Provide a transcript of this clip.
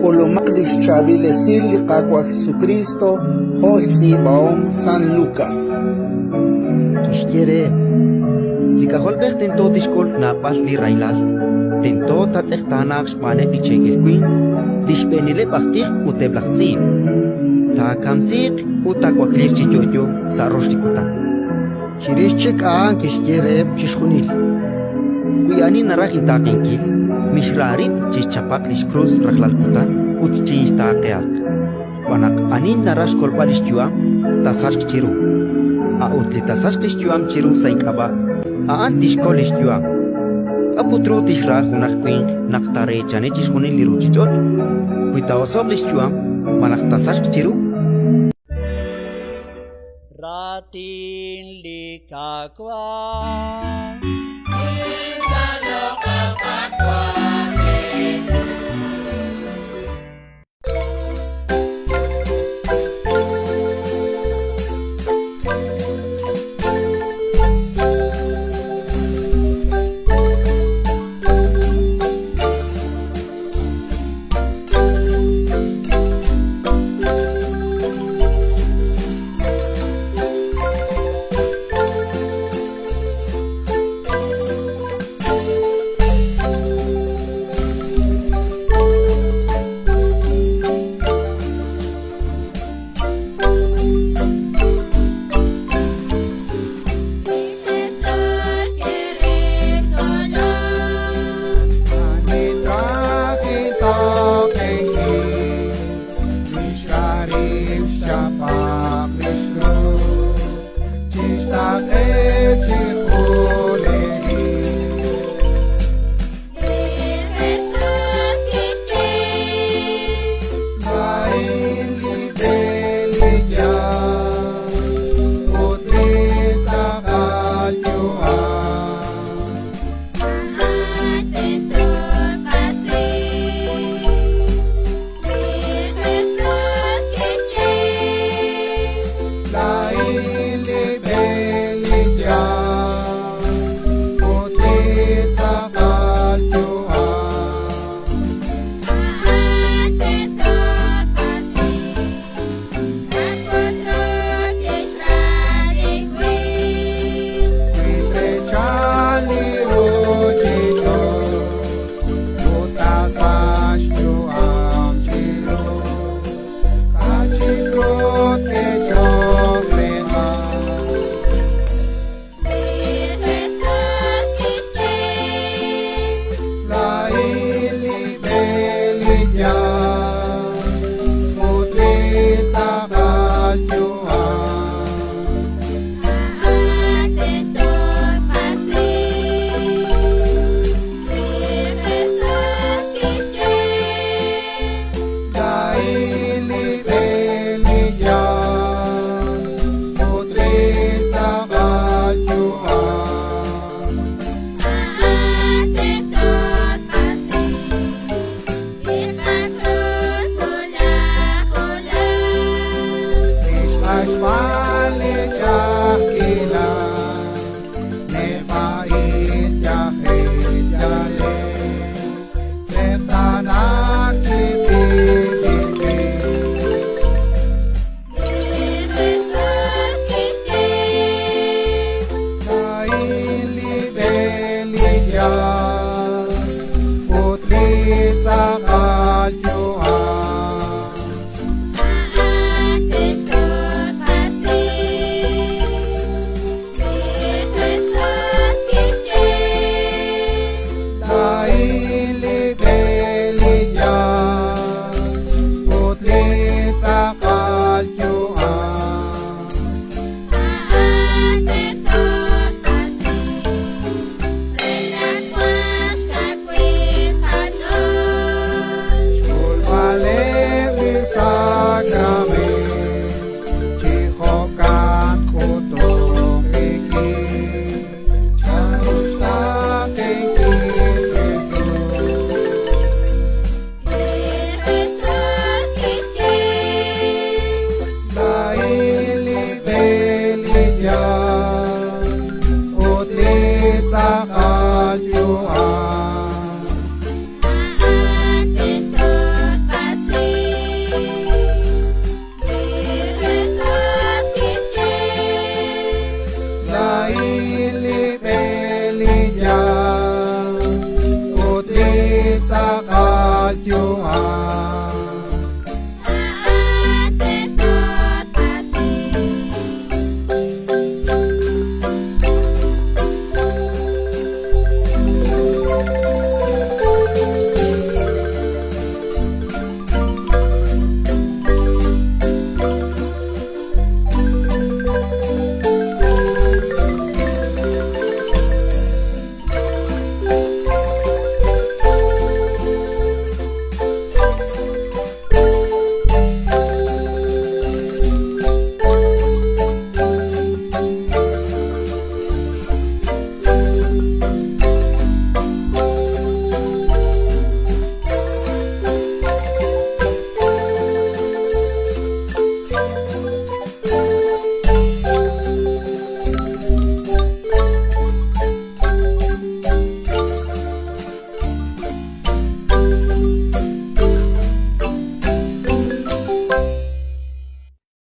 Colomadis chavilesil qaqua Jesucristo, José Baum San Lucas. Kishkere, likahol beh tento tishkol napal li railal, tento tatzechtanak shpane pichegil queen, lishpenile baktik uteblachtzib, ta kamsik utakwaklir chiyoyo sa roshtikutan. Chirishchik aan kishkere chishkunil. Kuyani narajin taqinkil, mishrarib chichapak lishkruz rajlalkutan, utchinch taqeak. Wanak anin narash kolpalish yuam, tasashk chiru. A utli tasashk yuam chiru sainkaba, a antish kolish yuam. A putru tishrah unak quink, naktare chane chishkunil liruchichot. Kuita osoblish yuam, wanak tasashk chiru. Ratin likakwa